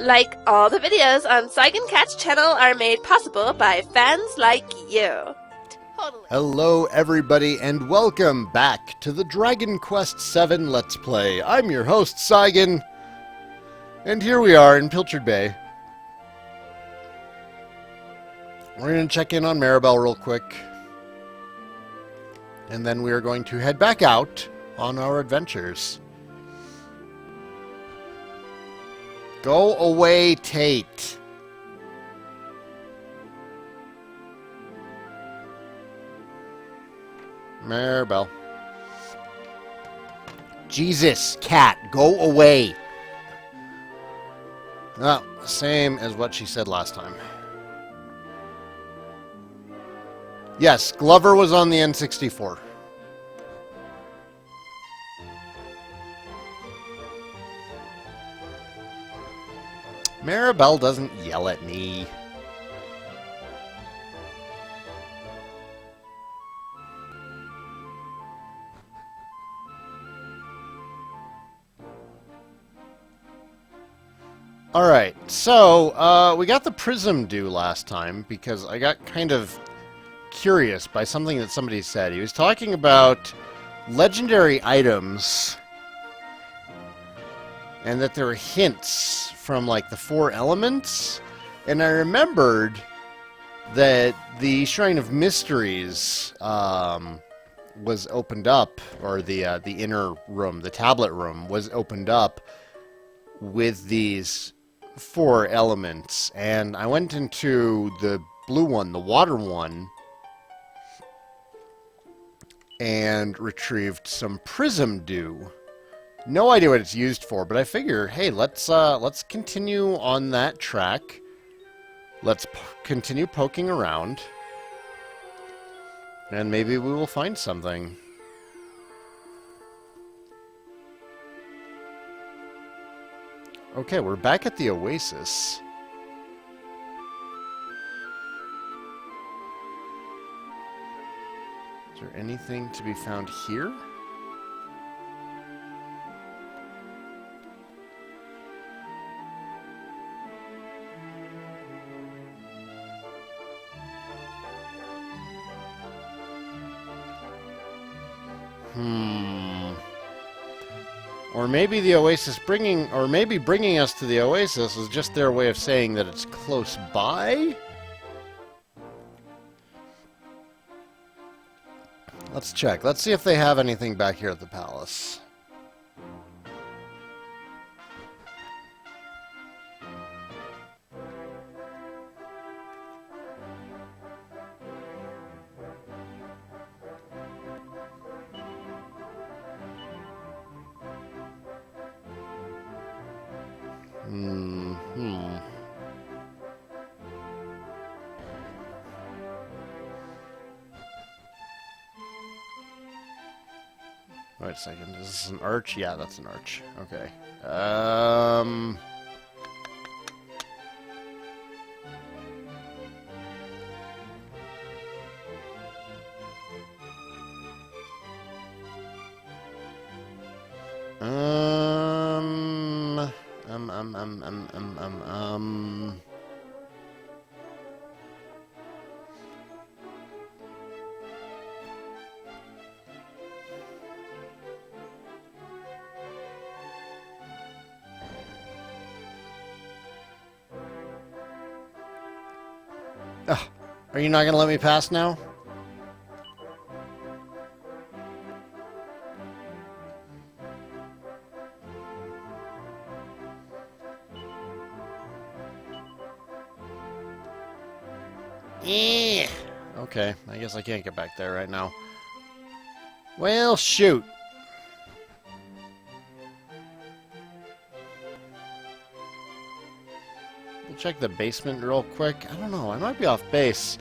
Like all the videos on saigancat's channel are made possible by fans like you. Totally. Hello everybody and welcome back to the Dragon Quest VII Let's Play. I'm your host Saigan, and here we are in Pilchard Bay. We're going to check in on Maribel real quick, and then we are going to head back out on our adventures. Go away, Tate. Maribel. Jesus, cat, go away. Oh, same as what she said last time. Yes, Glover was on the N64. Maribel doesn't yell at me. Alright, so, we got the prism due last time because I got kind of curious by something that somebody said. He was talking about legendary items and that there were hints from, like, the 4 elements. And I remembered that the Shrine of Mysteries was opened up, or the inner room, the tablet room, was opened up with these 4 elements. And I went into the blue one, the water one, and retrieved some prism dew. No idea what it's used for, but I figure, hey, let's continue on that track. Let's continue poking around, and maybe we will find something. Okay, we're back at the Oasis. Is there anything to be found here? Or maybe the Oasis bringing us to the Oasis is just their way of saying that it's close by? Let's check. Let's see if they have anything back here at the palace. Wait a second, is this an arch? Yeah, that's an arch. Okay. Ugh, are you not going to let me pass now? Okay, I guess I can't get back there right now. Well, shoot. We'll check the basement real quick. I don't know, I might be off base.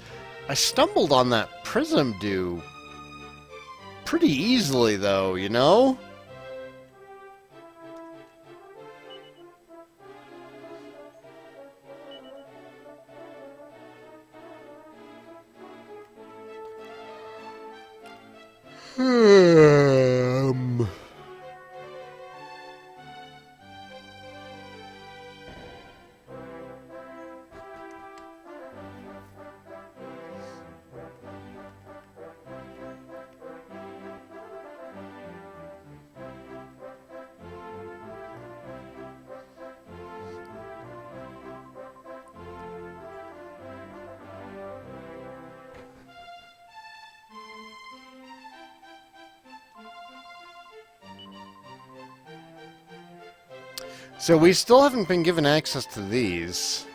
I stumbled on that prism dew pretty easily, though, you know? So we still haven't been given access to these.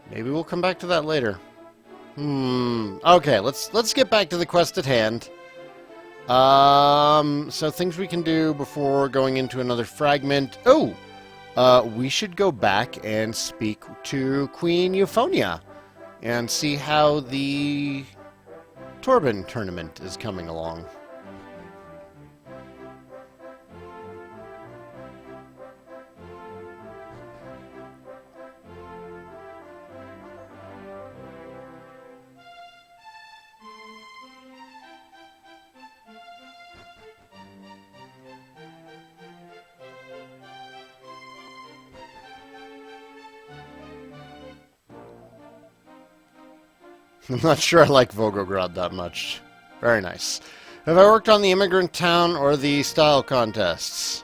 Maybe we'll come back to that later. Okay, let's get back to the quest at hand. So things we can do before going into another fragment. Oh! We should go back and speak to Queen Euphonia and see how the Torben tournament is coming along. I'm not sure I like Volgograd that much. Very nice. Have I worked on the immigrant town or the style contests?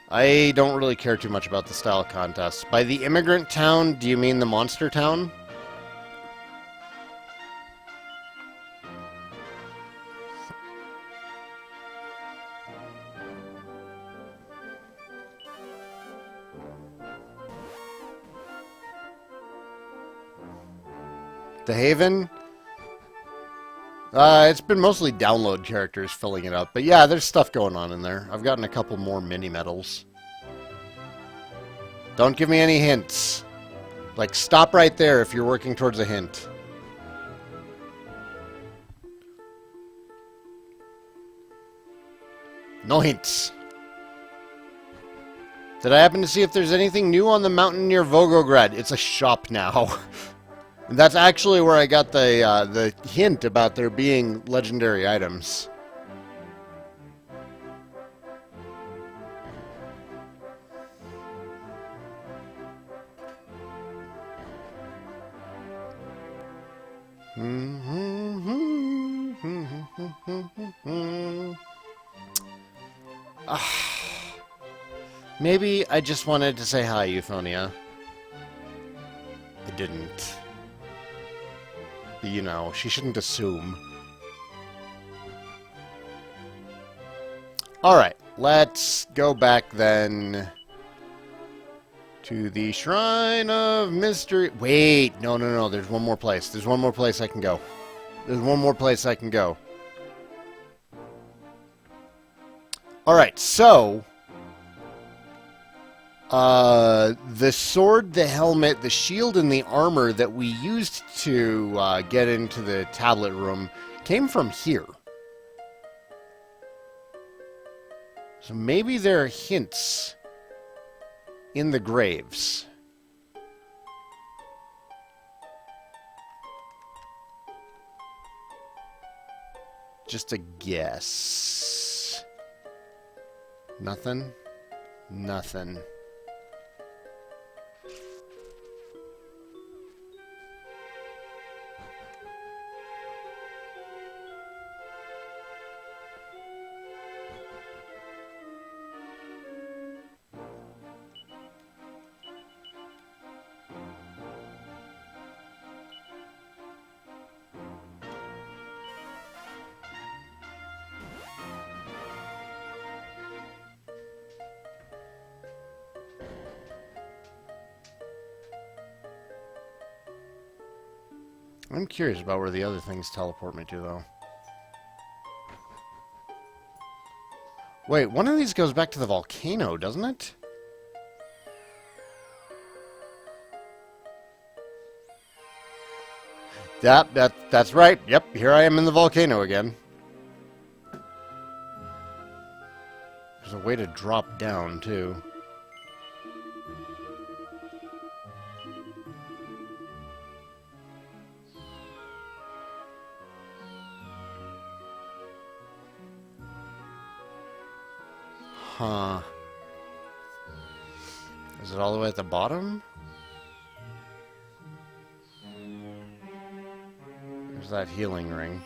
I don't really care too much about the style contests. By the immigrant town, do you mean the monster town? The Haven? It's been mostly download characters filling it up. But yeah, there's stuff going on in there. I've gotten a couple more mini-medals. Don't give me any hints. Like, stop right there if you're working towards a hint. No hints. Did I happen to see if there's anything new on the mountain near Volgograd? It's a shop now. That's actually where I got the hint about there being legendary items. Maybe I just wanted to say hi, Euphonia. I didn't. But, you know, she shouldn't assume. Alright, let's go back then to the Shrine of Mystery. Wait, no, there's one more place. There's one more place I can go. There's one more place I can go. Alright, so the sword, the helmet, the shield, and the armor that we used to get into the tablet room came from here. So maybe there are hints in the graves. Just a guess. Nothing? Nothing. I'm curious about where the other things teleport me to, though. Wait, one of these goes back to the volcano, doesn't it? That's right. Yep, here I am in the volcano again. There's a way to drop down, too. Huh. Is it all the way at the bottom? There's that healing ring.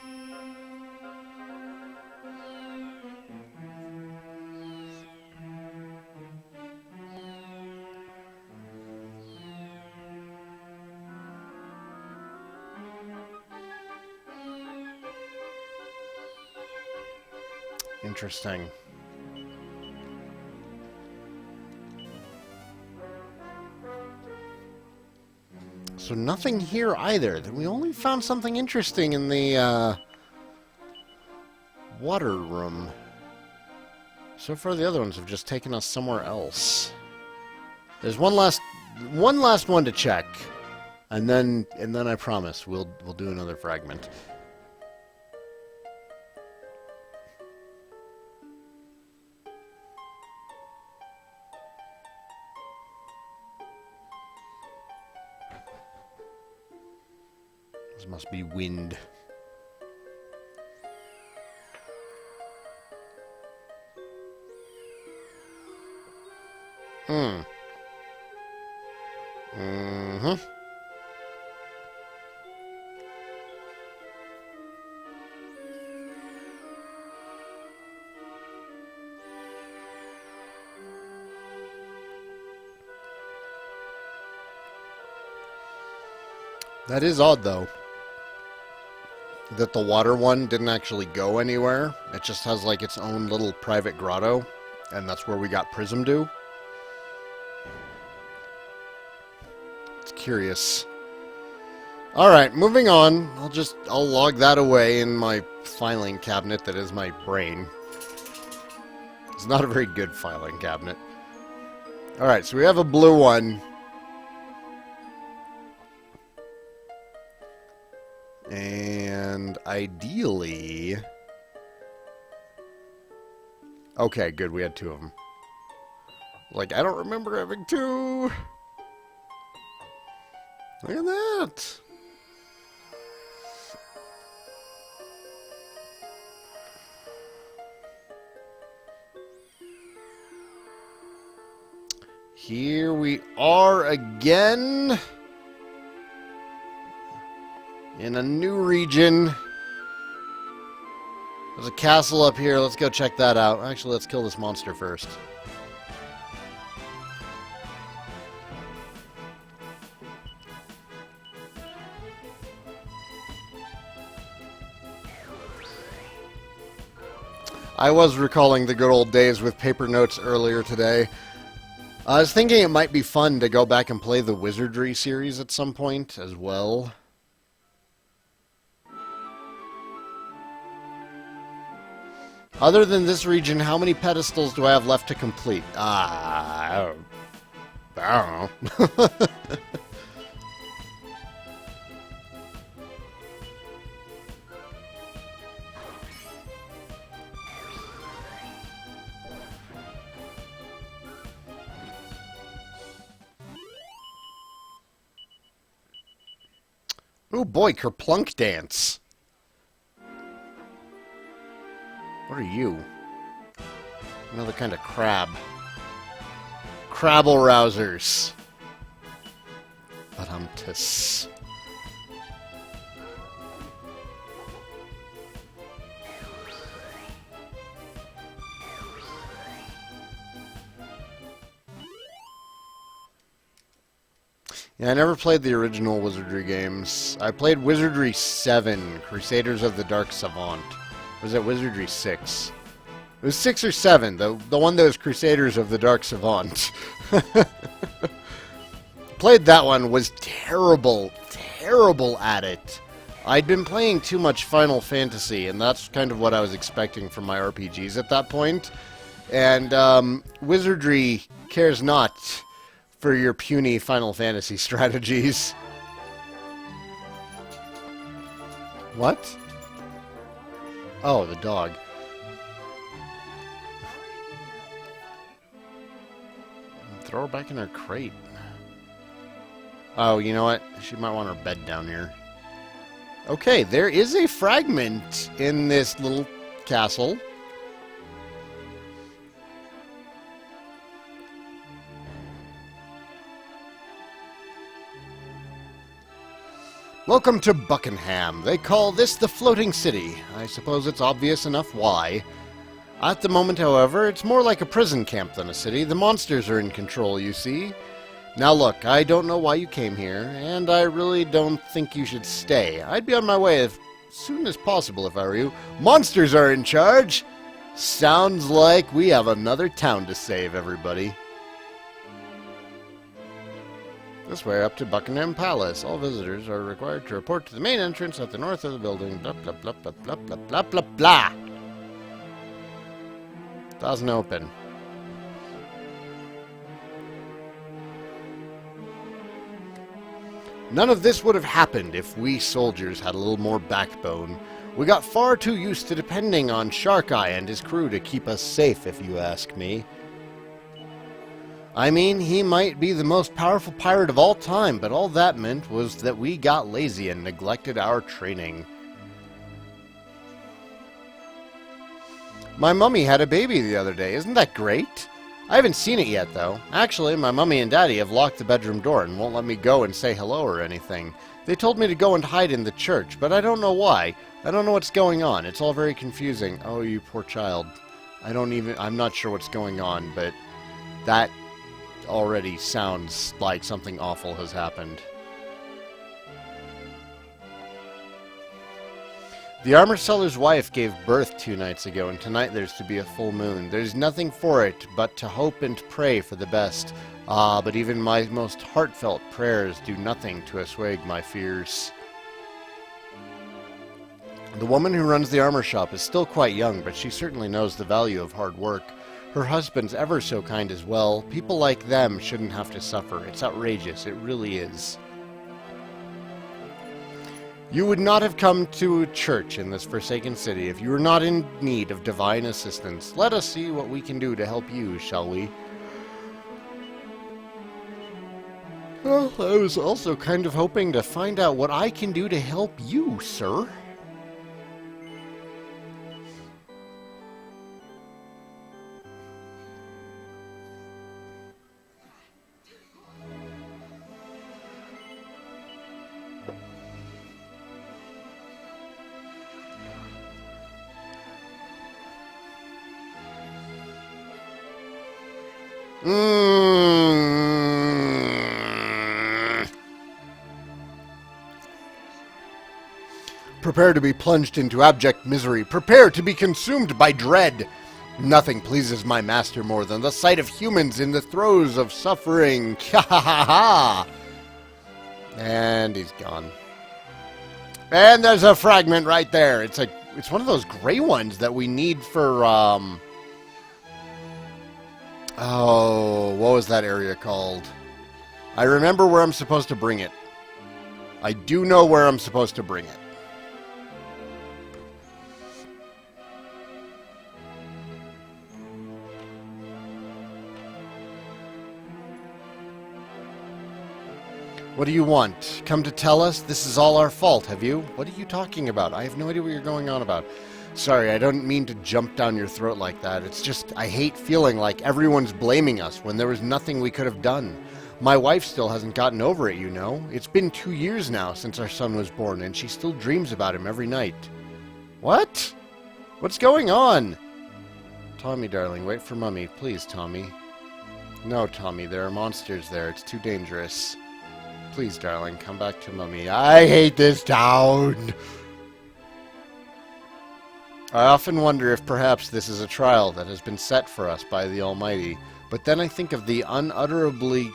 Interesting. So nothing here either. We only found something interesting in the water room. So far the other ones have just taken us somewhere else. There's one last one to check. And then I promise we'll do another fragment. This must be wind. Mm-hmm. That is odd, though, that the water one didn't actually go anywhere. It just has, like, its own little private grotto, and that's where we got Prism to. It's curious. Alright, moving on. I'll log that away in my filing cabinet that is my brain. It's not a very good filing cabinet. Alright, so we have a blue one. And ideally... Okay, good, we had two of them. Like, I don't remember having two! Look at that! Here we are again! In a new region. There's a castle up here. Let's go check that out. Actually, let's kill this monster first. I was recalling the good old days with paper notes earlier today. I was thinking it might be fun to go back and play the Wizardry series at some point as well. Other than this region, how many pedestals do I have left to complete? I don't know. Oh boy, Kerplunk Dance. What are you? Another kind of crab. Crabble rousers. Badumtus. Yeah, I never played the original Wizardry games. I played Wizardry VII, Crusaders of the Dark Savant. Or was it Wizardry 6? It was 6 or 7, the one that was Crusaders of the Dark Savant. Played that one, was terrible at it. I'd been playing too much Final Fantasy, and that's kind of what I was expecting from my RPGs at that point. And Wizardry cares not for your puny Final Fantasy strategies. What? Oh, the dog. Throw her back in her crate. Oh, you know what? She might want her bed down here. Okay, there is a fragment in this little castle. Welcome to Buckingham. They call this the Floating City. I suppose it's obvious enough why. At the moment, however, it's more like a prison camp than a city. The monsters are in control, you see. Now look, I don't know why you came here, and I really don't think you should stay. I'd be on my way as soon as possible if I were you. Monsters are in charge! Sounds like we have another town to save, everybody. This way up to Buckingham Palace. All visitors are required to report to the main entrance at the north of the building. Blah, blah, blah, blah, blah, blah, blah, blah, blah. Doesn't open. None of this would have happened if we soldiers had a little more backbone. We got far too used to depending on Shark Eye and his crew to keep us safe, if you ask me. I mean, he might be the most powerful pirate of all time, but all that meant was that we got lazy and neglected our training. My mummy had a baby the other day. Isn't that great? I haven't seen it yet, though. Actually, my mummy and daddy have locked the bedroom door and won't let me go and say hello or anything. They told me to go and hide in the church, but I don't know why. I don't know what's going on. It's all very confusing. Oh, you poor child. I'm not sure what's going on, but that already sounds like something awful has happened. The armor seller's wife gave birth 2 nights ago, and tonight there's to be a full moon. There's nothing for it but to hope and pray for the best. Ah, but even my most heartfelt prayers do nothing to assuage my fears. The woman who runs the armor shop is still quite young, but she certainly knows the value of hard work. Her husband's ever so kind as well. People like them shouldn't have to suffer. It's outrageous. It really is. You would not have come to a church in this forsaken city if you were not in need of divine assistance. Let us see what we can do to help you, shall we? Well, I was also kind of hoping to find out what I can do to help you, sir. Prepare to be plunged into abject misery. Prepare to be consumed by dread. Nothing pleases my master more than the sight of humans in the throes of suffering. Ha ha ha ha! And he's gone. And there's a fragment right there. It's one of those gray ones that we need for oh, what was that area called? I remember where I'm supposed to bring it. I do know where I'm supposed to bring it. What do you want? Come to tell us this is all our fault, have you? What are you talking about? I have no idea what you're going on about. Sorry, I don't mean to jump down your throat like that. It's just, I hate feeling like everyone's blaming us when there was nothing we could have done. My wife still hasn't gotten over it, you know. It's been 2 years now since our son was born, and she still dreams about him every night. What? What's going on? Tommy, darling, wait for Mummy. Please, Tommy. No, Tommy, there are monsters there. It's too dangerous. Please, darling, come back to Mummy. I hate this town! I often wonder if perhaps this is a trial that has been set for us by the Almighty, but then I think of the unutterable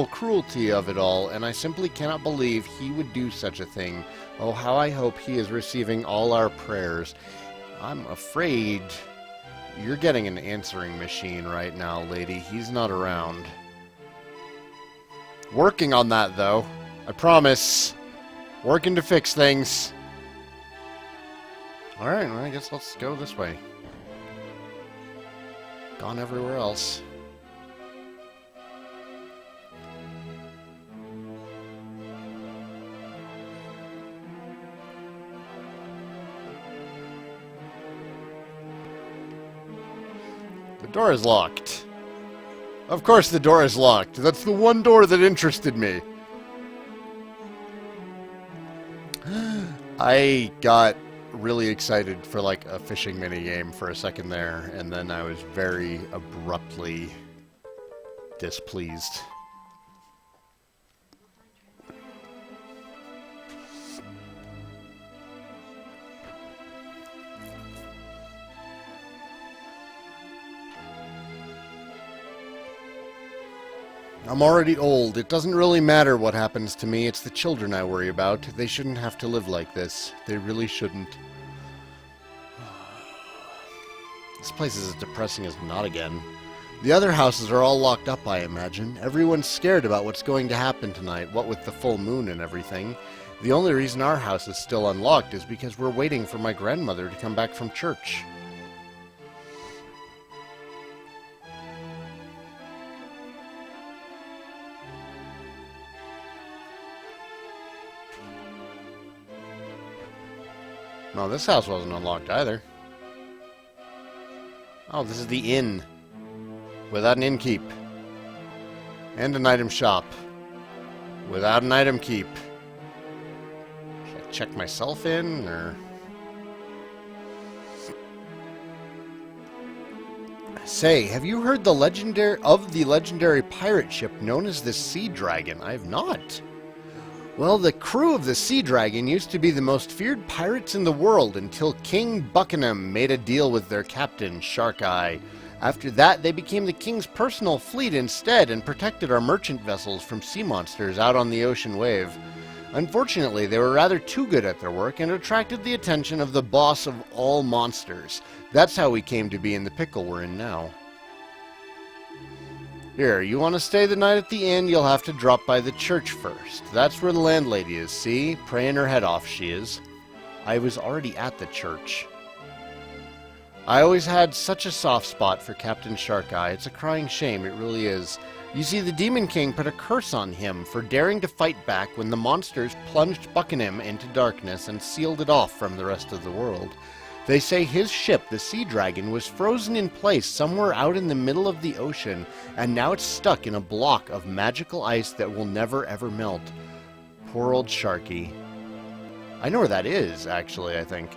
cruelty of it all, and I simply cannot believe he would do such a thing. Oh, how I hope he is receiving all our prayers. I'm afraid you're getting an answering machine right now, lady. He's not around. Working on that, though. I promise. Working to fix things. Alright, well, I guess let's go this way. Gone everywhere else. The door is locked. Of course the door is locked. That's the one door that interested me. I got really excited for like a fishing minigame for a second there, and then I was very abruptly displeased. I'm already old. It doesn't really matter what happens to me. It's the children I worry about. They shouldn't have to live like this. They really shouldn't. This place is as depressing as not again. The other houses are all locked up, I imagine. Everyone's scared about what's going to happen tonight, what with the full moon and everything. The only reason our house is still unlocked is because we're waiting for my grandmother to come back from church. No, this house wasn't unlocked either. Oh, this is the inn. Without an inn keep. And an item shop. Without an item keep. Should I check myself in, or... Say, have you heard the legendary pirate ship known as the Sea Dragon? I have not. Well, the crew of the Sea Dragon used to be the most feared pirates in the world until King Buckingham made a deal with their captain, Shark Eye. After that, they became the king's personal fleet instead and protected our merchant vessels from sea monsters out on the ocean wave. Unfortunately, they were rather too good at their work and attracted the attention of the boss of all monsters. That's how we came to be in the pickle we're in now. Here, you want to stay the night at the inn, you'll have to drop by the church first. That's where the landlady is, see? Praying her head off, she is. I was already at the church. I always had such a soft spot for Captain Shark Eye. It's a crying shame, it really is. You see, the Demon King put a curse on him for daring to fight back when the monsters plunged Buckingham into darkness and sealed it off from the rest of the world. They say his ship, the Sea Dragon, was frozen in place somewhere out in the middle of the ocean, and now it's stuck in a block of magical ice that will never ever melt. Poor old Sharky. I know where that is, actually, I think.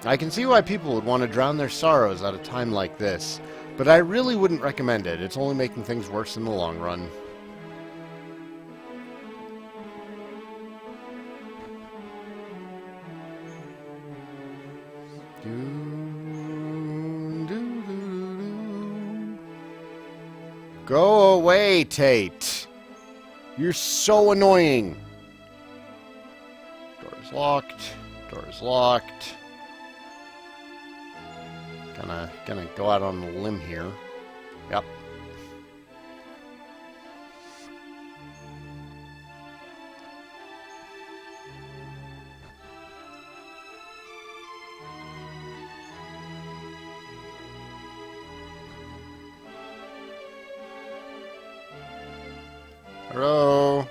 I can see why people would want to drown their sorrows at a time like this, but I really wouldn't recommend it. It's only making things worse in the long run. Go away, Tate. You're so annoying. Door's locked. Door's locked. Gonna go out on a limb here. Yep. Hello.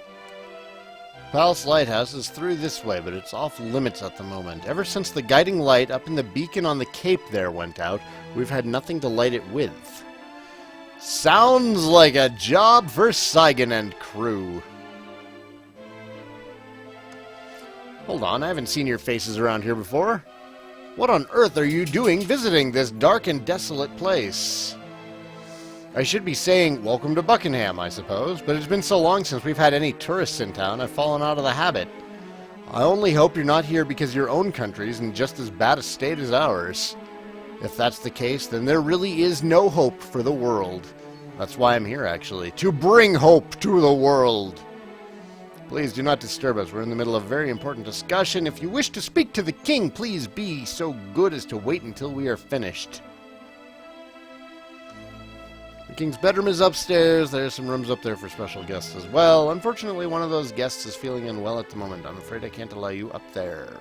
Palace Lighthouse is through this way, but it's off limits at the moment. Ever since the guiding light up in the beacon on the cape there went out, we've had nothing to light it with. Sounds like a job for Saigan and crew. Hold on, I haven't seen your faces around here before. What on earth are you doing visiting this dark and desolate place? I should be saying, welcome to Buckingham, I suppose, but it's been so long since we've had any tourists in town, I've fallen out of the habit. I only hope you're not here because your own country's in just as bad a state as ours. If that's the case, then there really is no hope for the world. That's why I'm here, actually, to bring hope to the world. Please do not disturb us. We're in the middle of a very important discussion. If you wish to speak to the king, please be so good as to wait until we are finished. The king's bedroom is upstairs. There's some rooms up there for special guests as well. Unfortunately, one of those guests is feeling unwell at the moment. I'm afraid I can't allow you up there.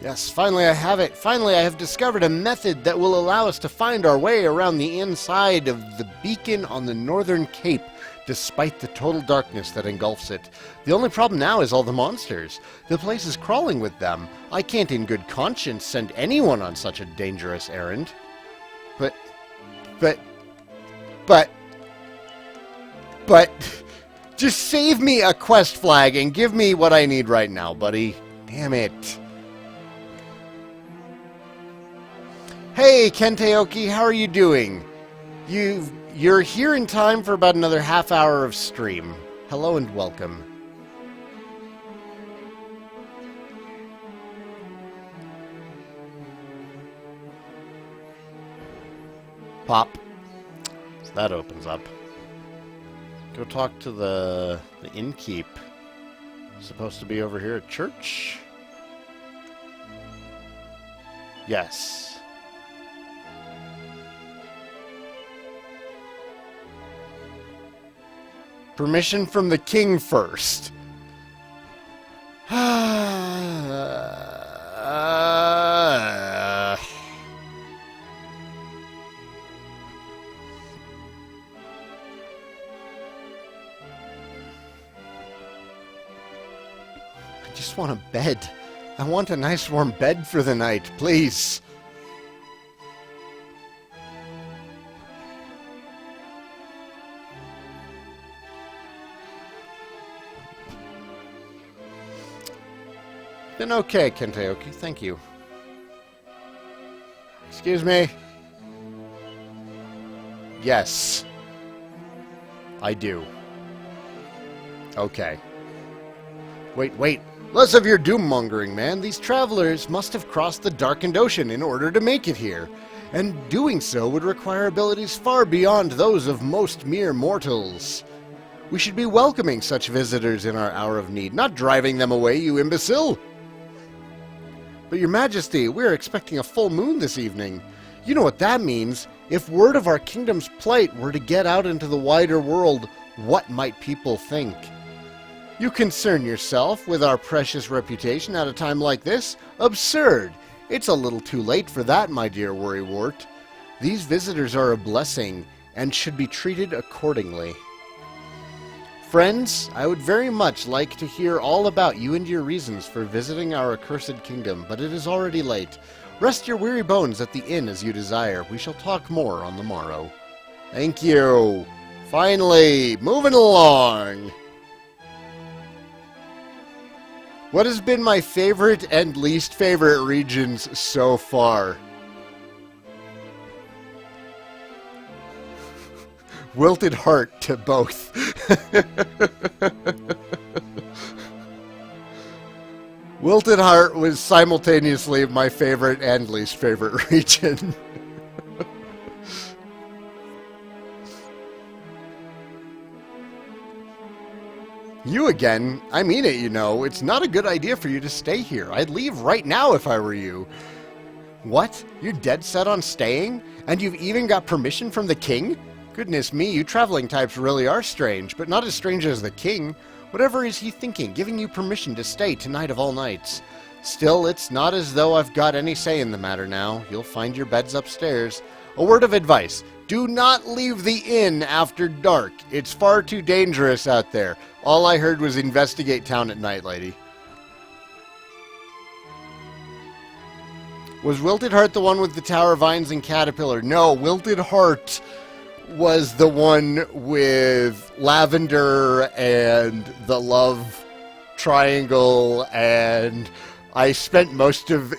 Yes, finally I have it. Finally I have discovered a method that will allow us to find our way around the inside of the beacon on the northern cape, despite the total darkness that engulfs it. The only problem now is all the monsters. The place is crawling with them. I can't in good conscience send anyone on such a dangerous errand. But, just save me a quest flag and give me what I need right now, buddy. Damn it. Hey, Kenteoki, how are you doing? You're here in time for about another half hour of stream. Hello and welcome. Pop. So that opens up. Go talk to the innkeep. Supposed to be over here at church? Yes. Permission from the king first. I just want a bed. I want a nice warm bed for the night, please. Been okay, Kenteoki. Thank you. Excuse me. Yes. I do. Okay. Wait. Less of your doom-mongering, man. These travelers must have crossed the darkened ocean in order to make it here. And doing so would require abilities far beyond those of most mere mortals. We should be welcoming such visitors in our hour of need, not driving them away, you imbecile! But your majesty, we're expecting a full moon this evening. You know what that means. If word of our kingdom's plight were to get out into the wider world, what might people think? You concern yourself with our precious reputation at a time like this? Absurd! It's a little too late for that, my dear worrywart. These visitors are a blessing, and should be treated accordingly. Friends, I would very much like to hear all about you and your reasons for visiting our accursed kingdom, but it is already late. Rest your weary bones at the inn as you desire. We shall talk more on the morrow. Thank you. Finally, moving along. What has been my favorite and least favorite regions so far? Wilted heart to both. Wilted heart was simultaneously my favorite and least favorite region. You again? I mean it, you know. It's not a good idea for you to stay here. I'd leave right now if I were you. What? You're dead set on staying? And you've even got permission from the king? Goodness me, you traveling types really are strange, but not as strange as the king. Whatever is he thinking, giving you permission to stay tonight of all nights? Still, it's not as though I've got any say in the matter now. You'll find your beds upstairs. A word of advice. Do not leave the inn after dark. It's far too dangerous out there. All I heard was investigate town at night, lady. Was Wilted Heart the one with the tower vines and caterpillar? No, Wilted Heart was the one with lavender and the love triangle, and I spent most of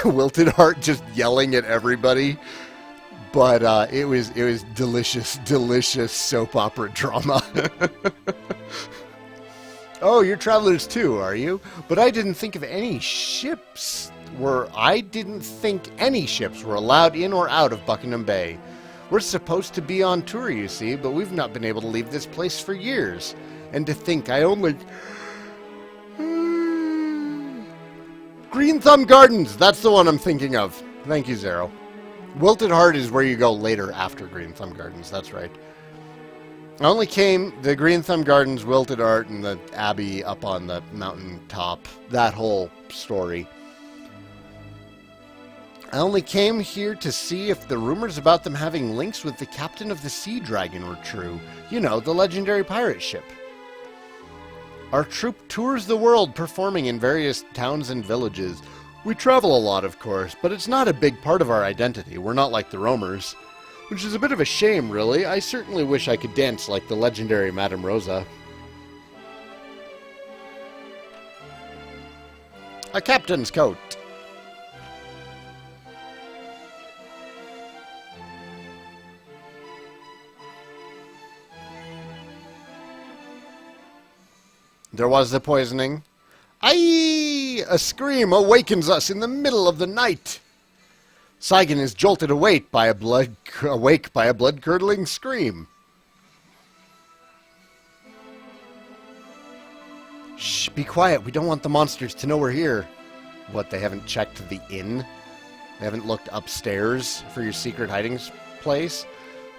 Wilted Heart just yelling at everybody. But it was delicious soap opera drama. Oh, you're travelers too, are you? But I didn't think any ships were allowed in or out of Buckingham Bay. We're supposed to be on tour, you see, but we've not been able to leave this place for years. And to think I only... Green Thumb Gardens! That's the one I'm thinking of. Thank you, Zero. Wilted Heart is where you go later after Green Thumb Gardens, that's right. I only came the Green Thumb Gardens, Wilted Heart, and the Abbey up on the mountain top. That whole story. I only came here to see if the rumors about them having links with the captain of the Sea Dragon were true. You know, the legendary pirate ship. Our troupe tours the world, performing in various towns and villages. We travel a lot, of course, but it's not a big part of our identity. We're not like the roamers. Which is a bit of a shame, really. I certainly wish I could dance like the legendary Madame Rosa. A captain's coat. There was the poisoning. Aye! A scream awakens us in the middle of the night. Saigan is jolted awake by a blood-curdling scream. Shh, be quiet. We don't want the monsters to know we're here. What, they haven't checked the inn? They haven't looked upstairs for your secret hiding place?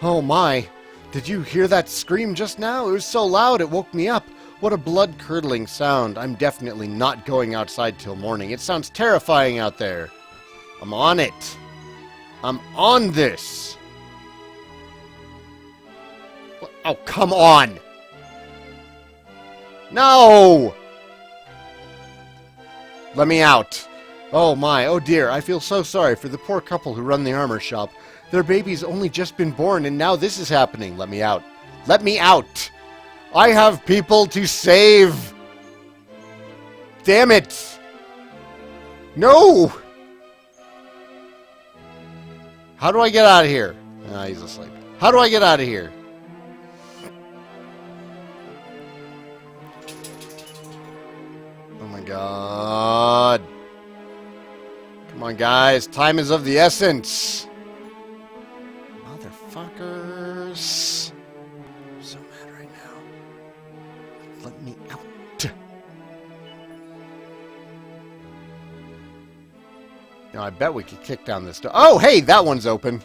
Oh my. Did you hear that scream just now? It was so loud it woke me up. What a blood-curdling sound. I'm definitely not going outside till morning. It sounds terrifying out there. I'm on it. I'm on this. Oh, come on. No! Let me out. Oh my, oh dear, I feel so sorry for the poor couple who run the armor shop. Their baby's only just been born and now this is happening. Let me out. Let me out! I have people to save! Damn it! No! How do I get out of here? Ah, he's asleep. How do I get out of here? Oh my god. Come on, guys. Time is of the essence. Motherfuckers. I'm so mad right now. Let me out. Now, I bet we could kick down this door. Oh, hey, that one's open.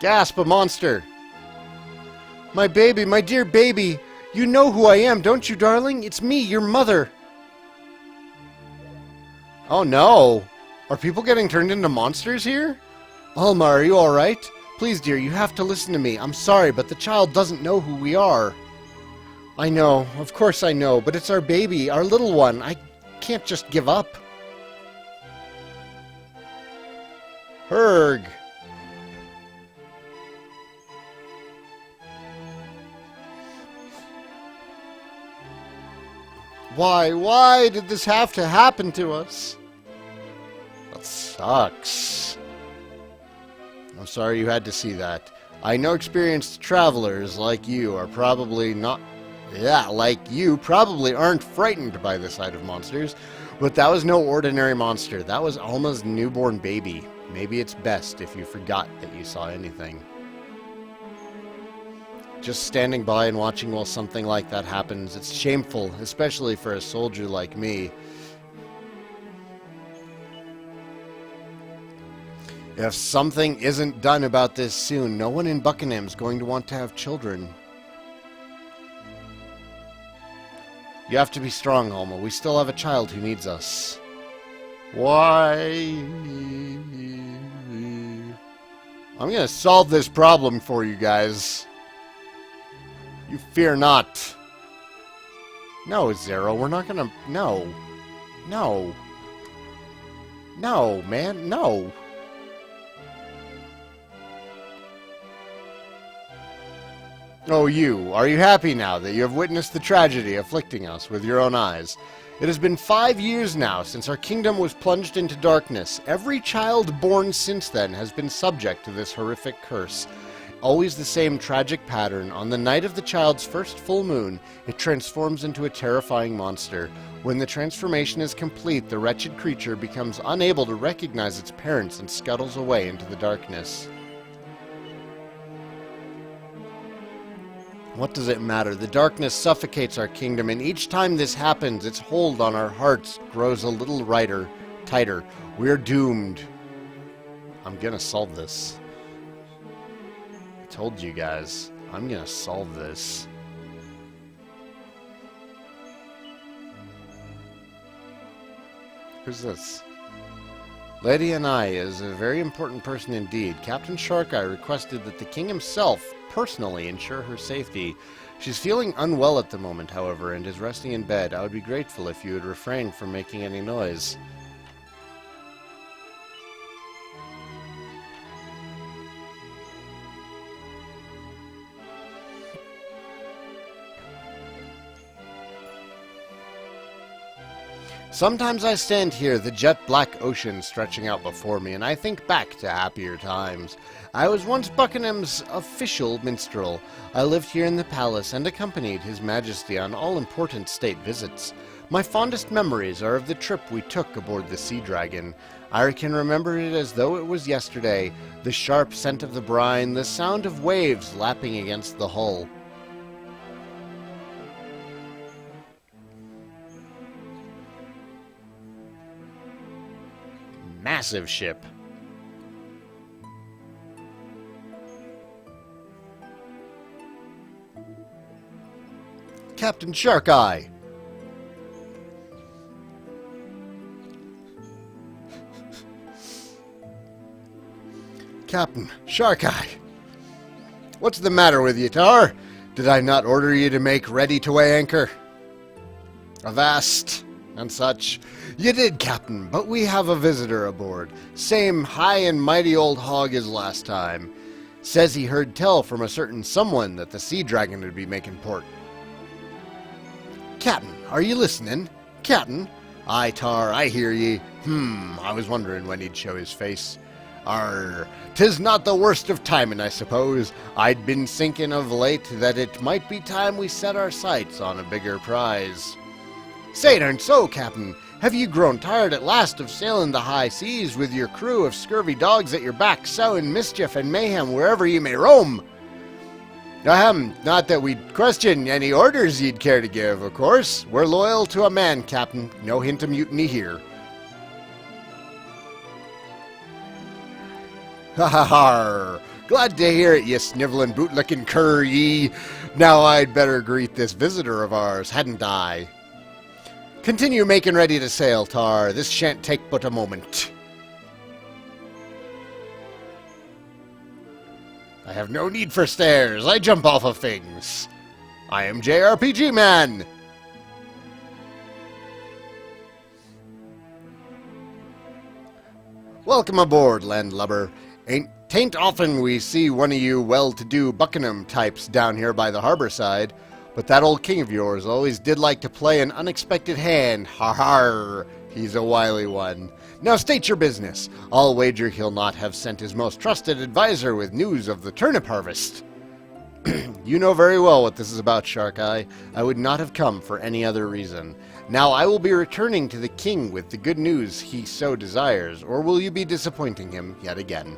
Gasp, a monster. My baby, my dear baby. You know who I am, don't you, darling? It's me, your mother. Oh, no. Are people getting turned into monsters here? Alma, are you alright? Please, dear, you have to listen to me. I'm sorry, but the child doesn't know who we are. I know. Of course I know. But it's our baby, our little one. I can't just give up. Herg. Why did this have to happen to us? That sucks. I'm sorry you had to see that. I know experienced travelers like you are probably not... Yeah, like you probably aren't frightened by the sight of monsters, but that was no ordinary monster. That was Alma's newborn baby. Maybe it's best if you forgot that you saw anything. Just standing by and watching while something like that happens, it's shameful, especially for a soldier like me. If something isn't done about this soon, no one in Buckingham's going to want to have children. You have to be strong, Alma. We still have a child who needs us. Why? I'm gonna solve this problem for you guys. You fear not. No, Zero, we're not gonna... No. No. No, man, no. Oh, you. Are you happy now that you have witnessed the tragedy afflicting us with your own eyes? It has been 5 years now since our kingdom was plunged into darkness. Every child born since then has been subject to this horrific curse. Always the same tragic pattern. On the night of the child's first full moon, it transforms into a terrifying monster. When the transformation is complete, the wretched creature becomes unable to recognize its parents and scuttles away into the darkness. What does it matter? The darkness suffocates our kingdom, and each time this happens, its hold on our hearts grows a little tighter. We're doomed. I'm gonna solve this. I told you guys, I'm gonna solve this. Who's this? Lady Anai is a very important person indeed. Captain Sharkeye requested that the king himself personally ensure her safety. She's feeling unwell at the moment, however, and is resting in bed. I would be grateful if you would refrain from making any noise. Sometimes I stand here, the jet-black ocean stretching out before me, and I think back to happier times. I was once Buckingham's official minstrel. I lived here in the palace and accompanied His Majesty on all important state visits. My fondest memories are of the trip we took aboard the Sea Dragon. I can remember it as though it was yesterday, the sharp scent of the brine, the sound of waves lapping against the hull. Massive ship. Captain Sharkeye. Captain Sharkeye. What's the matter with you, Tar? Did I not order you to make ready to weigh anchor? Avast, and such. You did, Captain, but we have a visitor aboard. Same high and mighty old hog as last time. Says he heard tell from a certain someone that the Sea Dragon would be making port. Captain, are you listening? Captain? Aye, Tar, I hear ye. I was wondering when he'd show his face. Arr, 'tis not the worst of timing, I suppose. I'd been thinking of late that it might be time we set our sights on a bigger prize. Say it aren't so, Captain. Have you grown tired at last of sailing the high seas with your crew of scurvy dogs at your back, sowing mischief and mayhem wherever you may roam? Not that we'd question any orders you'd care to give, of course. We're loyal to a man, Captain. No hint of mutiny here. Ha ha ha! Glad to hear it, you sniveling boot-licking cur, ye. Now I'd better greet this visitor of ours, hadn't I? Continue making ready to sail, Tar. This shan't take but a moment. I have no need for stairs. I jump off of things. I am JRPG Man. Welcome aboard, landlubber. Tain't often we see one of you well-to-do Buckingham types down here by the harbor side, but that old king of yours always did like to play an unexpected hand. Har-har! He's a wily one. Now state your business. I'll wager he'll not have sent his most trusted advisor with news of the turnip harvest. You know very well what this is about, Sharkeye. I would not have come for any other reason. Now I will be returning to the king with the good news he so desires, or will you be disappointing him yet again?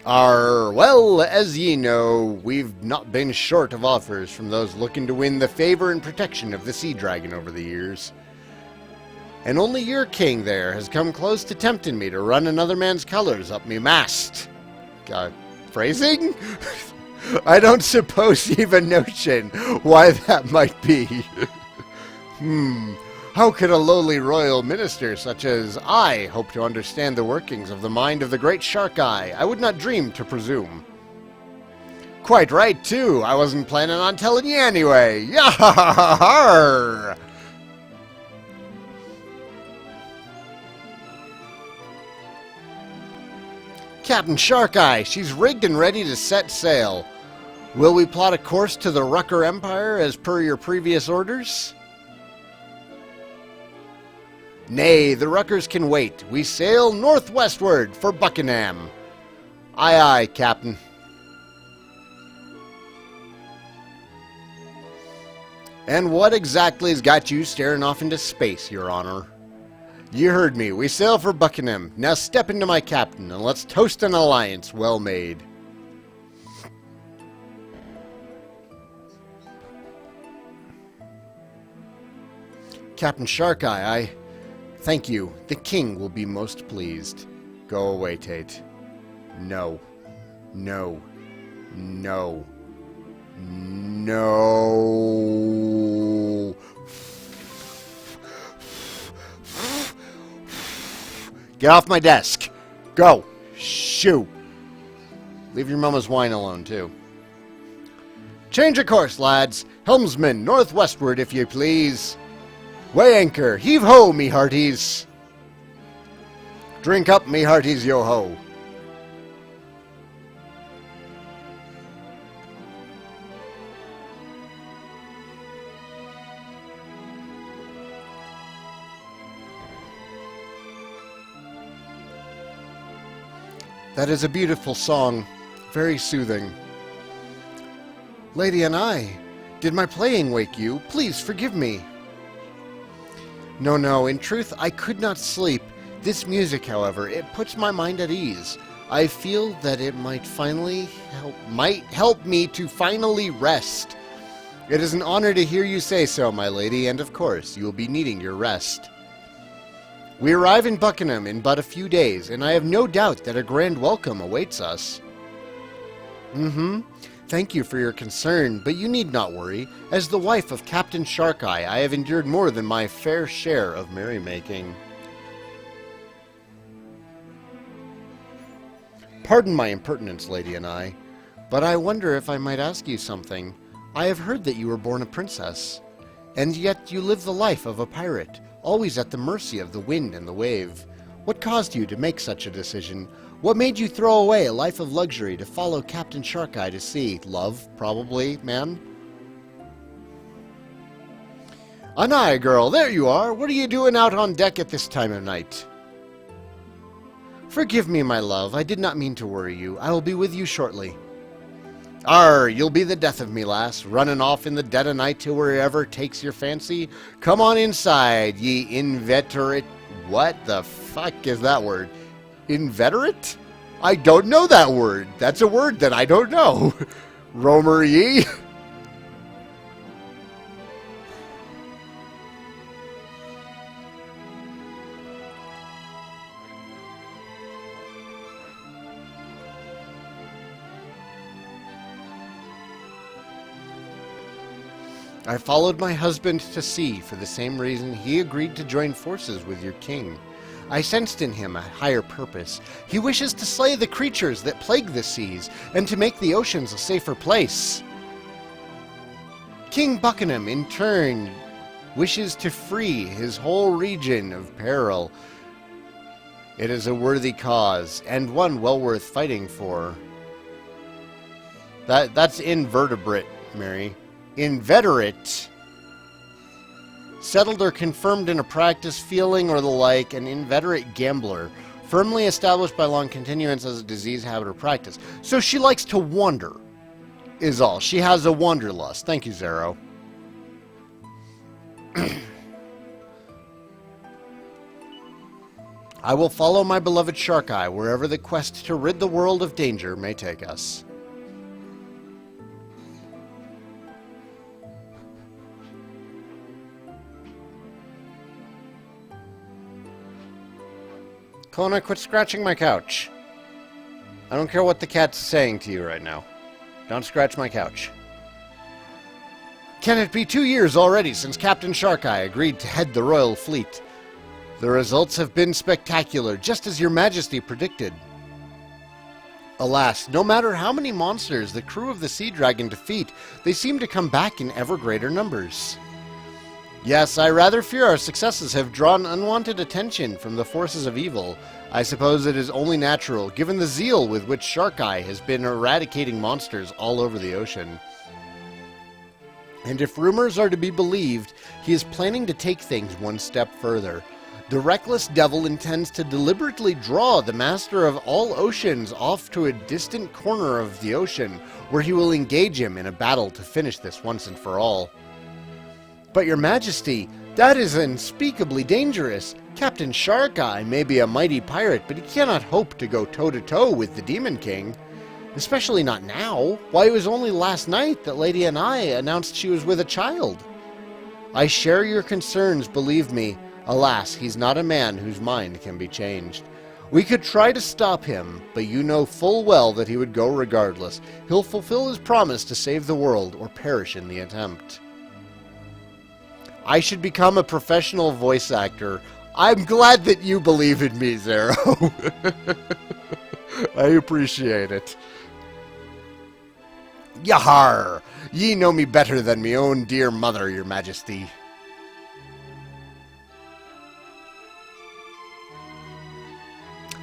Well, as ye know, we've not been short of offers from those looking to win the favor and protection of the Sea Dragon over the years. And only your king there has come close to tempting me to run another man's colors up me mast. Phrasing? I don't suppose you've a notion why that might be. How could a lowly royal minister such as I hope to understand the workings of the mind of the great Sharkeye? I would not dream to presume. Quite right, too. I wasn't planning on telling you anyway. Yah-ha-ha-ha! Captain Sharkeye, she's rigged and ready to set sail. Will we plot a course to the Rucker Empire as per your previous orders? Nay, the Ruckers can wait. We sail northwestward for Buckingham. Aye, aye, Captain. And what exactly's got you staring off into space, Your Honor? You heard me. We sail for Buckingham. Now step into my captain, and let's toast an alliance well made. Captain Sharkeye, I thank you. The king will be most pleased. Go away, Tate. No. No. No. No. Get off my desk. Go. Shoo. Leave your mama's wine alone, too. Change of course, lads. Helmsman, northwestward, if you please. Weigh anchor. Heave ho, me hearties. Drink up, me hearties, yo ho. That is a beautiful song. Very soothing. Lady and I, did my playing wake you? Please forgive me. No, in truth, I could not sleep. This music, however, it puts my mind at ease. I feel that it might help me to finally rest. It is an honor to hear you say so, my lady, and of course, you will be needing your rest. We arrive in Buckingham in but a few days, and I have no doubt that a grand welcome awaits us. Thank you for your concern, but you need not worry. As the wife of Captain Sharkeye, I have endured more than my fair share of merrymaking. Pardon my impertinence, Lady and I, but I wonder if I might ask you something. I have heard that you were born a princess, and yet you live the life of a pirate, always at the mercy of the wind and the wave. What caused you to make such a decision? What made you throw away a life of luxury to follow Captain Sharkeye to sea? Love, probably, man? Anaya, girl, there you are. What are you doing out on deck at this time of night? Forgive me, my love. I did not mean to worry you. I will be with you shortly. Arr, you'll be the death of me, lass, running off in the dead of night to wherever takes your fancy. Come on inside, ye inveterate... What the fuck is that word? Inveterate? I don't know that word. That's a word that I don't know. Romer ye? I followed my husband to sea for the same reason he agreed to join forces with your king. I sensed in him a higher purpose. He wishes to slay the creatures that plague the seas, and to make the oceans a safer place. King Buckingham, in turn, wishes to free his whole region of peril. It is a worthy cause, and one well worth fighting for. That's invertebrate, Mary. Inveterate. Settled or confirmed in a practice, feeling, or the like, an inveterate gambler, firmly established by long continuance as a disease, habit, or practice. So she likes to wander, is all. She has a wanderlust. Thank you, Zero. I will follow my beloved Sharkeye wherever the quest to rid the world of danger may take us. Kona, quit scratching my couch. I don't care what the cat's saying to you right now. Don't scratch my couch. Can it be 2 years already since Captain Sharkeye agreed to head the royal fleet? The results have been spectacular, just as your majesty predicted. Alas, no matter how many monsters the crew of the Sea Dragon defeat, they seem to come back in ever greater numbers. Yes, I rather fear our successes have drawn unwanted attention from the forces of evil. I suppose it is only natural, given the zeal with which Sharkeye has been eradicating monsters all over the ocean. And if rumors are to be believed, he is planning to take things one step further. The reckless devil intends to deliberately draw the master of all oceans off to a distant corner of the ocean, where he will engage him in a battle to finish this once and for all. But your majesty, that is unspeakably dangerous. Captain Sharkeye may be a mighty pirate, but he cannot hope to go toe-to-toe with the Demon King. Especially not now. Why, it was only last night that Lady Anaya announced she was with a child. I share your concerns, believe me. Alas, he's not a man whose mind can be changed. We could try to stop him, but you know full well that he would go regardless. He'll fulfill his promise to save the world or perish in the attempt. I should become a professional voice actor. I'm glad that you believe in me, Zero. I appreciate it. Yahar! Ye know me better than me own dear mother, your majesty.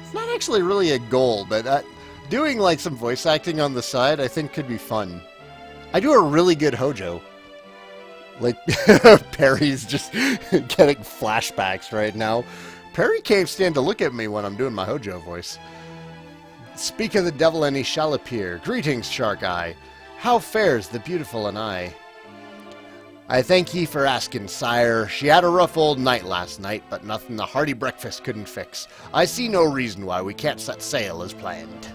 It's not actually really a goal, but doing like some voice acting on the side I think could be fun. I do a really good Hojo. Like, Perry's just getting flashbacks right now. Perry can't stand to look at me when I'm doing my Hojo voice. Speak of the devil and he shall appear. Greetings, Shark Eye. How fares the beautiful and I thank ye for asking, sire. She had a rough old night last night, but nothing the hearty breakfast couldn't fix. I see no reason why we can't set sail as planned.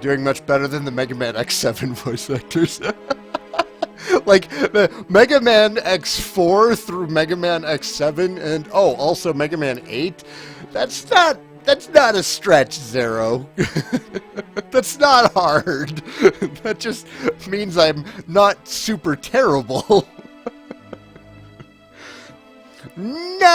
Doing much better than the Mega Man X7 voice actors. Like, the Mega Man X4 through Mega Man X7 and, oh, also Mega Man 8? That's not a stretch, Zero. That's not hard. That just means I'm not super terrible. No!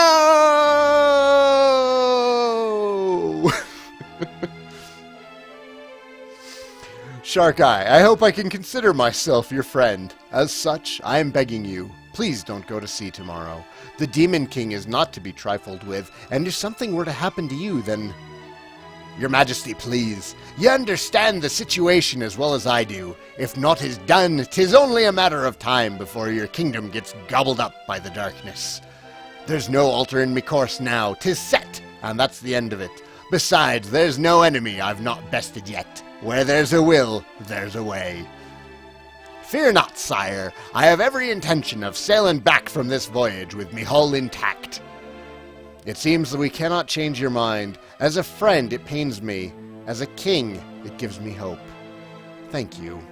Shark Eye, I hope I can consider myself your friend. As such, I am begging you, please don't go to sea tomorrow. The Demon King is not to be trifled with, and if something were to happen to you, then... Your Majesty, please. You understand the situation as well as I do. If naught is done, 'tis only a matter of time before your kingdom gets gobbled up by the darkness. There's no altering me course now. 'Tis set, and that's the end of it. Besides, there's no enemy I've not bested yet. Where there's a will, there's a way. Fear not, sire. I have every intention of sailing back from this voyage with me hull intact. It seems that we cannot change your mind. As a friend, it pains me. As a king, it gives me hope. Thank you.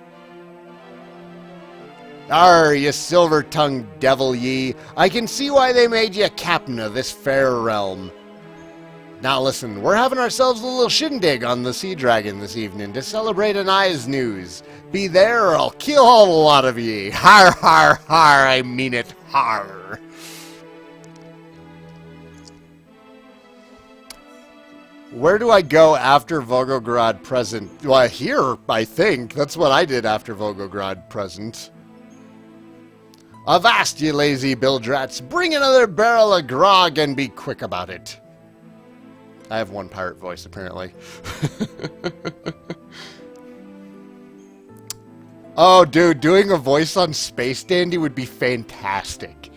Arr, ye silver-tongued devil ye. I can see why they made ye captain of this fair realm. Now listen, we're having ourselves a little shindig on the Sea Dragon this evening to celebrate an eye's news. Be there or I'll kill all the lot of ye. Har, har, har, I mean it, har. Where do I go after Volgograd Present? Well, here, I think. That's what I did after Volgograd Present. Avast, ye lazy bildrats. Bring another barrel of grog and be quick about it. I have one pirate voice, apparently. Oh, dude, doing a voice on Space Dandy would be fantastic.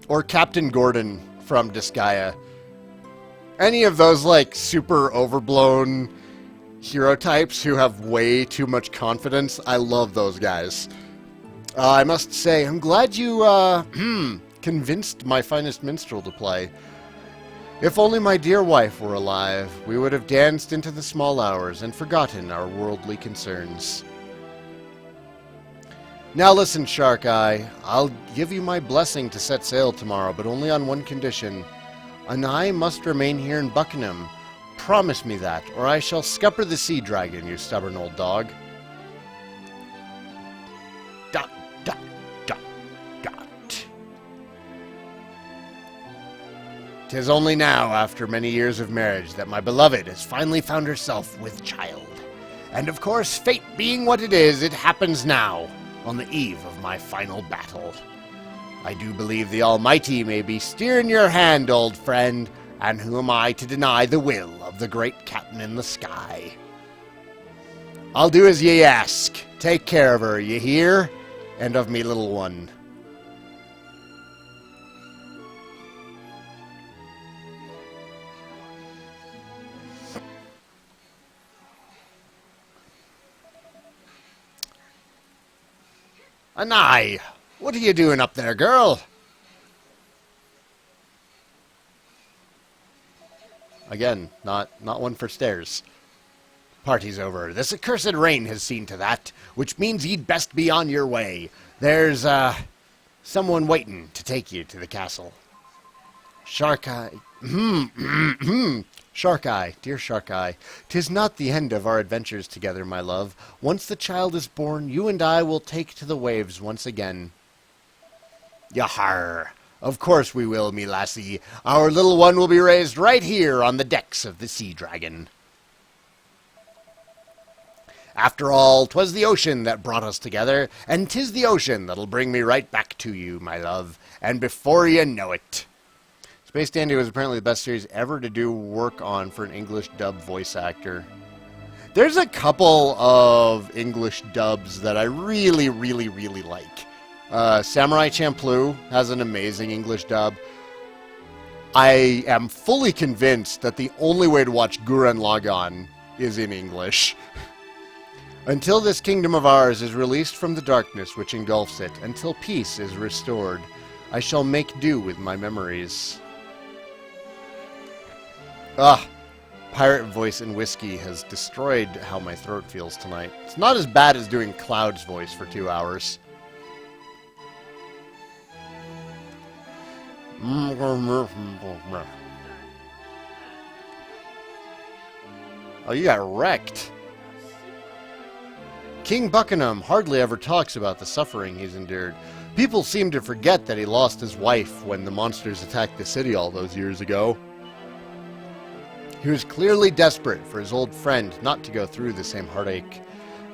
Or Captain Gordon from Disgaea. Any of those, like, super overblown hero types who have way too much confidence, I love those guys. I must say, I'm glad you, convinced my finest minstrel to play. If only my dear wife were alive, we would have danced into the small hours and forgotten our worldly concerns. Now listen, Shark Eye, I'll give you my blessing to set sail tomorrow, but only on one condition. And I must remain here in Buckingham. Promise me that, or I shall scupper the Sea Dragon, you stubborn old dog. Dot, dot, dot, dot. 'Tis only now, after many years of marriage, that my beloved has finally found herself with child. And of course, fate being what it is, it happens now, on the eve of my final battle. I do believe the Almighty may be steering your hand, old friend, and who am I to deny the will of the great captain in the sky? I'll do as ye ask. Take care of her, ye hear? And of me little one. Anai! What are you doing up there, girl? Again, not one for stairs. Party's over. This accursed rain has seen to that, which means ye'd best be on your way. There's, someone waiting to take you to the castle. Shark Eye. Shark Eye, dear Shark Eye, 'tis not the end of our adventures together, my love. Once the child is born, you and I will take to the waves once again. Yahar! Of course we will, me lassie. Our little one will be raised right here on the decks of the Sea Dragon. After all, 'twas the ocean that brought us together, and 'tis the ocean that'll bring me right back to you, my love, and before you know it. Space Dandy was apparently the best series ever to do work on for an English dub voice actor. There's a couple of English dubs that I really, really, really like. Samurai Champloo has an amazing English dub. I am fully convinced that the only way to watch Gurren Lagann is in English. Until this kingdom of ours is released from the darkness which engulfs it, until peace is restored, I shall make do with my memories. Pirate voice and whiskey has destroyed how my throat feels tonight. It's not as bad as doing Cloud's voice for 2 hours. Oh, you got wrecked. King Buckingham hardly ever talks about the suffering he's endured. People seem to forget that he lost his wife when the monsters attacked the city all those years ago. He was clearly desperate for his old friend not to go through the same heartache.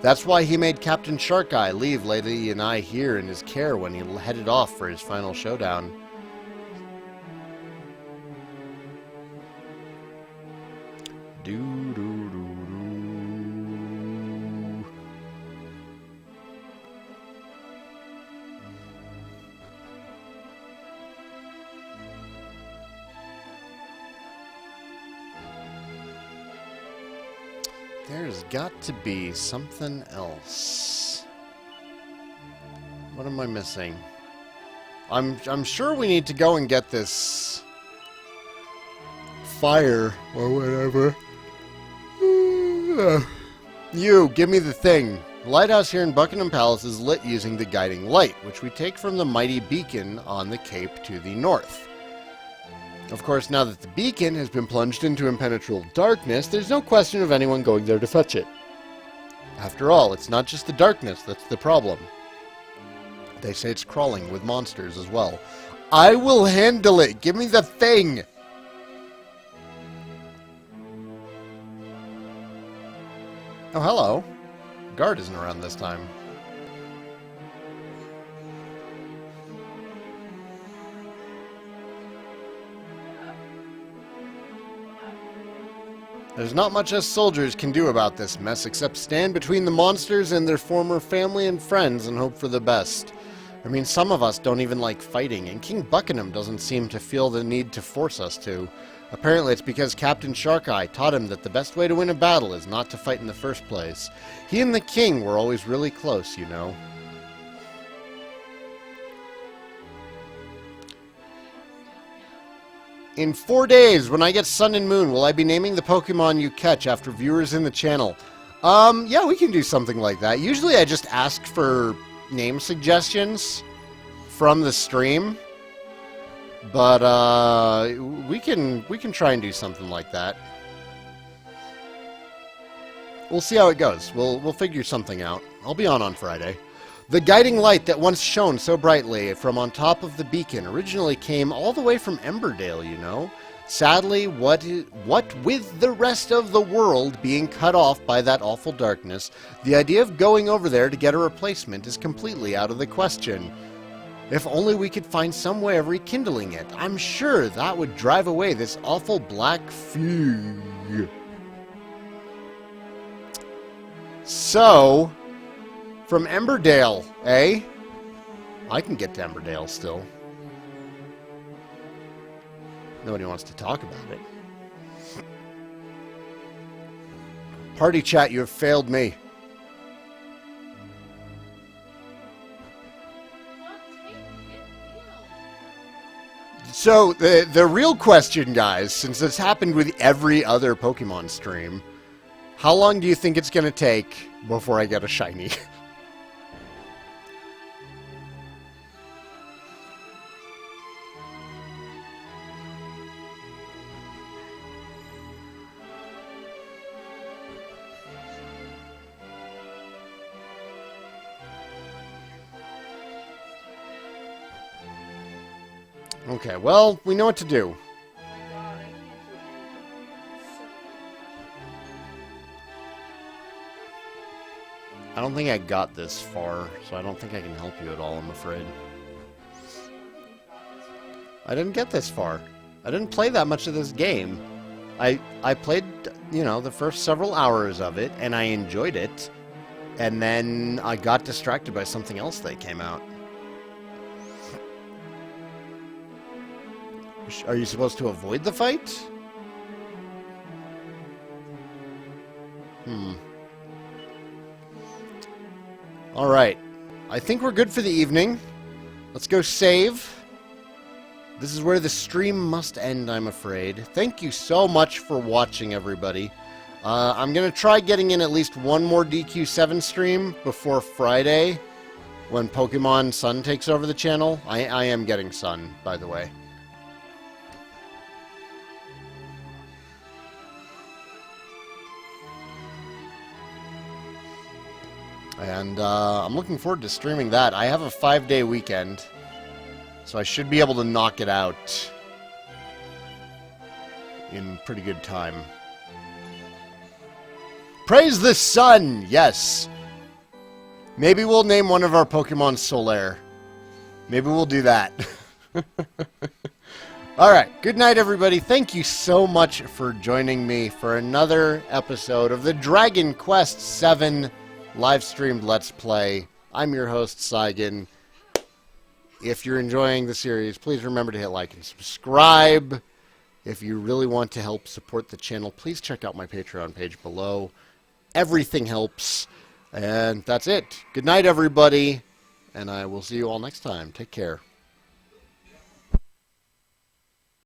That's why he made Captain Sharkeye leave Lady and I here in his care when he headed off for his final showdown. There's got to be something else. What am I missing? I'm sure we need to go and get this fire or whatever. You, give me the thing. The lighthouse here in Buckingham Palace is lit using the guiding light, which we take from the mighty beacon on the cape to the north. Of course, now that the beacon has been plunged into impenetrable darkness, there's no question of anyone going there to fetch it. After all, it's not just the darkness that's the problem. They say it's crawling with monsters as well. I will handle it! Give me the thing! Oh, hello. Guard isn't around this time. There's not much us soldiers can do about this mess except stand between the monsters and their former family and friends and hope for the best. I mean, some of us don't even like fighting, and King Buckingham doesn't seem to feel the need to force us to. Apparently it's because Captain Sharkeye taught him that the best way to win a battle is not to fight in the first place. He and the king were always really close, you know. In 4 days, when I get Sun and Moon, will I be naming the Pokemon you catch after viewers in the channel? Yeah, we can do something like that. Usually I just ask for name suggestions from the stream. But, we can try and do something like that. We'll see how it goes. We'll figure something out. I'll be on Friday. The guiding light that once shone so brightly from on top of the beacon originally came all the way from Emberdale, you know. Sadly, what with the rest of the world being cut off by that awful darkness, the idea of going over there to get a replacement is completely out of the question. If only we could find some way of rekindling it, I'm sure that would drive away this awful black fog. So, from Emberdale, eh? I can get to Emberdale still. Nobody wants to talk about it. Party chat, you have failed me. So, the real question, guys, since this happened with every other Pokemon stream, how long do you think it's going to take before I get a shiny? Okay, well, we know what to do. I don't think I got this far, so I don't think I can help you at all, I'm afraid. I didn't get this far. I didn't play that much of this game. I played, you know, the first several hours of it, and I enjoyed it. And then I got distracted by something else that came out. Are you supposed to avoid the fight? Alright. I think we're good for the evening. Let's go save. This is where the stream must end, I'm afraid. Thank you so much for watching, everybody. I'm going to try getting in at least one more DQ7 stream before Friday, when Pokemon Sun takes over the channel. I am getting Sun, by the way. And I'm looking forward to streaming that. I have a 5-day weekend, so I should be able to knock it out in pretty good time. Praise the sun! Yes! Maybe we'll name one of our Pokemon Solaire. Maybe we'll do that. Alright, good night everybody. Thank you so much for joining me for another episode of the Dragon Quest VII live-streamed Let's Play. I'm your host, Saigan. If you're enjoying the series, please remember to hit like and subscribe. If you really want to help support the channel, please check out my Patreon page below. Everything helps. And that's it. Good night, everybody. And I will see you all next time. Take care.